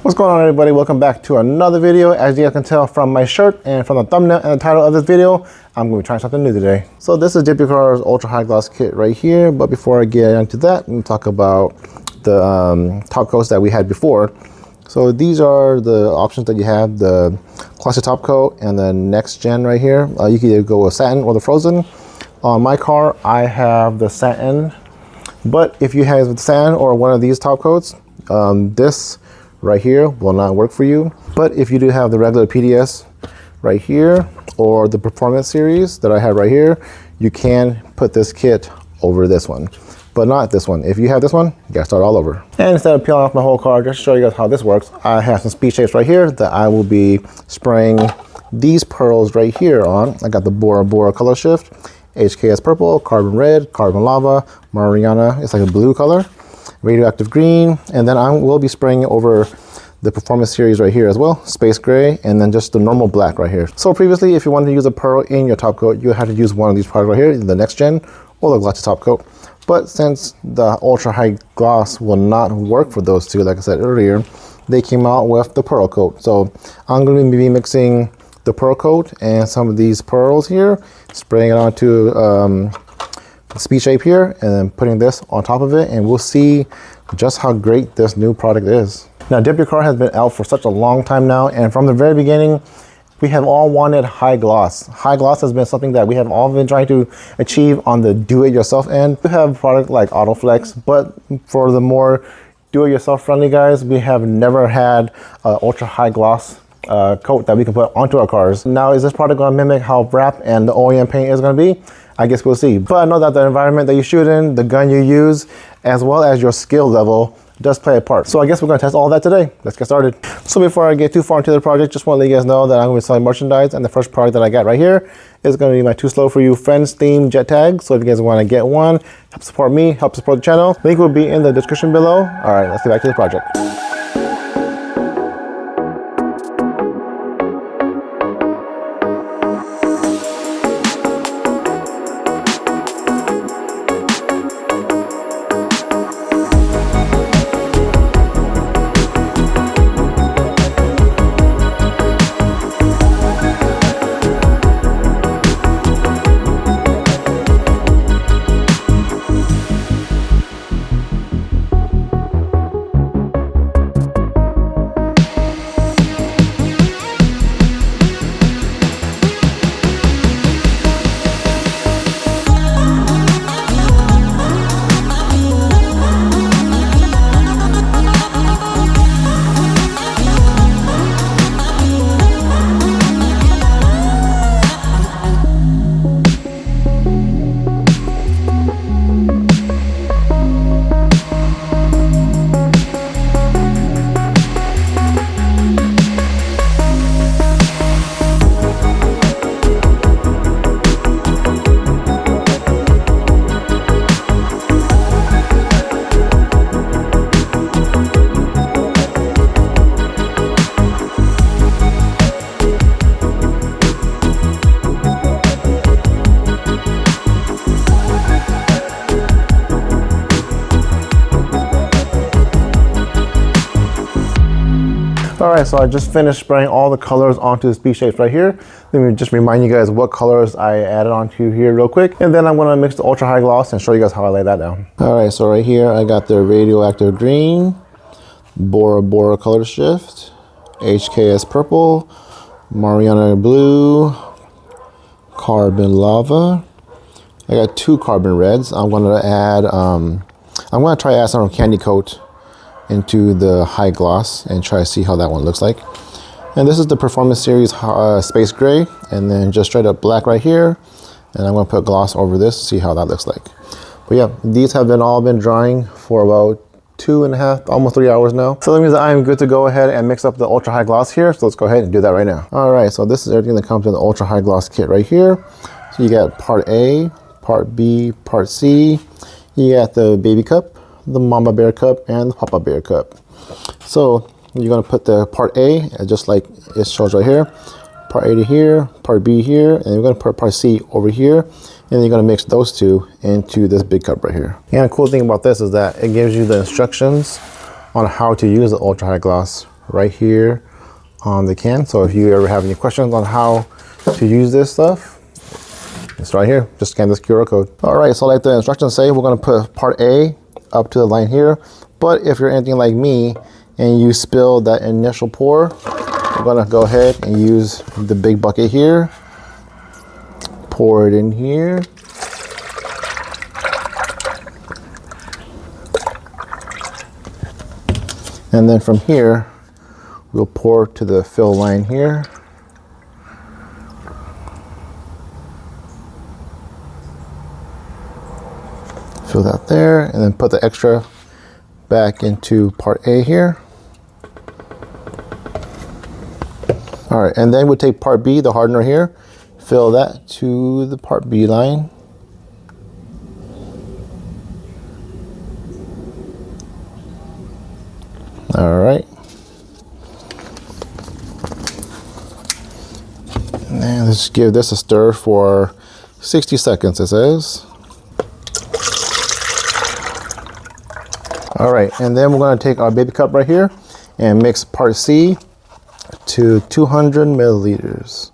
What's going on, everybody? Welcome back to another video. As you guys can tell from my shirt and from the thumbnail and the title of this video, I'm going to be trying something new today. So this is Dipyourcar's ultra high gloss kit right here. But before I get into that, let me talk about the top coats that we had before. So these are the options that you have: the classic top coat and the next gen right here. You can either go with satin or the frozen. On my car, I have the satin. But if you have the satin or one of these top coats, this right here will not work for you. But if you do have the regular PDS right here or the performance series that I have right here, you can put this kit over this one, but not this one. If you have this one, you gotta start all over. And instead of peeling off my whole car, just to show you guys how this works, I have some speed shapes right here that I will be spraying these pearls right here on. I got the Bora Bora color shift, HKS purple, carbon red, carbon lava, Mariana, it's like a blue color, radioactive green, and then I will be spraying over the performance series right here as well, space gray, and then just the normal black right here. So previously, if you wanted to use a pearl in your top coat, you had to use one of these products right here, the next gen or the glossy top coat. But since the ultra high gloss will not work for those two, like I said earlier, they came out with the pearl coat. So I'm going to be mixing the pearl coat and some of these pearls here, spraying it onto speed shape here, and then putting this on top of it, and we'll see just how great this new product is. Now, Dipyourcar has been out for such a long time now, and from the very beginning, we have all wanted high gloss. High gloss has been something that we have all been trying to achieve on the do-it-yourself end. We have a product like Autoflex, but for the more do-it-yourself friendly guys, we have never had an ultra high gloss coat that we can put onto our cars. Now, is this product going to mimic how wrap and the OEM paint is going to be? I guess we'll see. But I know that the environment that you shoot in, the gun you use, as well as your skill level does play a part. So I guess we're going to test all that today. Let's get started. So before I get too far into the project, just want to let you guys know that I'm going to be selling merchandise, and the first product that I got right here is going to be my Too Slow For You Friends theme jet tag. So if you guys want to get one, help support me, help support the channel, link will be in the description below. All right, let's get back to the project. All right, so I just finished spraying all the colors onto the speed shapes right here. Let me just remind you guys what colors I added onto here real quick. And then I'm gonna mix the ultra high gloss and show you guys how I lay that down. All right, so right here, I got the radioactive green, Bora Bora color shift, HKS purple, Mariana blue, carbon lava. I got two carbon reds. I'm gonna try to add some candy coat into the high gloss and try to see how that one looks like. And this is the performance series space gray, and then just straight up black right here, and I'm gonna put gloss over this, see how that looks like. But yeah, these have all been drying for about 2.5, almost 3 hours now. So that means that I'm good to go ahead and mix up the ultra high gloss here. So let's go ahead and do that right now. All right, so this is everything that comes in the ultra high gloss kit right here. So you got part A, part B, part C. You got the baby cup, the mama bear cup, and the papa bear cup. So you're gonna put the part A, just like it shows right here, part A to here, part B here, and you're gonna put part C over here, and then you're gonna mix those two into this big cup right here. And the cool thing about this is that it gives you the instructions on how to use the ultra high gloss right here on the can. So if you ever have any questions on how to use this stuff, it's right here. Just scan this QR code. All right, so like the instructions say, we're gonna put part A up to the line here. But if you're anything like me and you spill that initial pour, we're gonna go ahead and use the big bucket here. Pour it in here. And then from here, we'll pour to the fill line here. Fill that there, and then put the extra back into part A here. All right, and then we'll take part B, the hardener here, fill that to the part B line. All right. And let's give this a stir for 60 seconds, it says. All right, and then we're gonna take our baby cup right here and mix part C to 200 milliliters.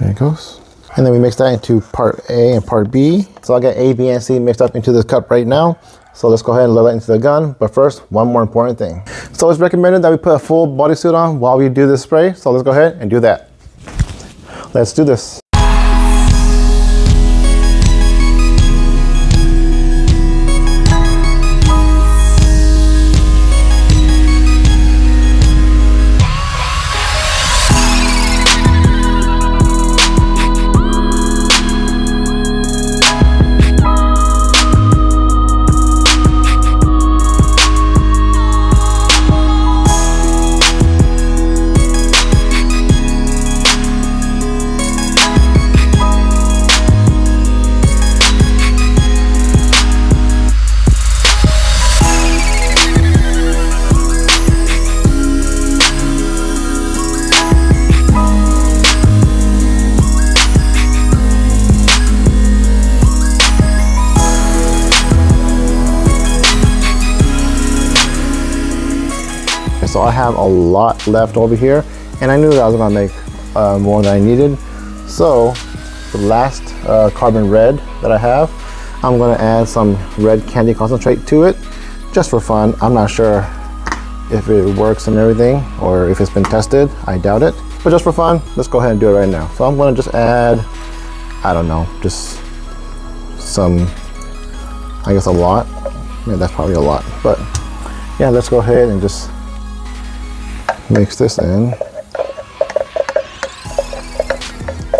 There it goes. And then we mix that into part A and part B. So I got A, B, and C mixed up into this cup right now. So let's go ahead and load that into the gun. But first, one more important thing. So it's recommended that we put a full bodysuit on while we do this spray. So let's go ahead and do that. Let's do this. So I have a lot left over here, and I knew that I was gonna make more than I needed. So the last carbon red that I have, I'm gonna add some red candy concentrate to it, just for fun. I'm not sure if it works and everything, or if it's been tested. I doubt it, but just for fun, let's go ahead and do it right now. So I'm gonna just add, I don't know, just some, I guess a lot. Yeah, that's probably a lot, but yeah, let's go ahead and just mix this in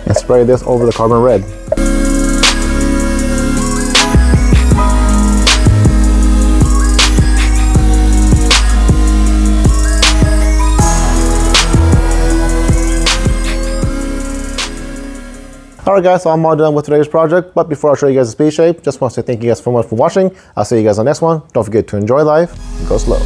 and spray this over the carbon red. Alright guys, so I'm all done with today's project, but before I show you guys the speed shape, just want to say thank you guys so much for watching. I'll see you guys on the next one. Don't forget to enjoy life and go slow.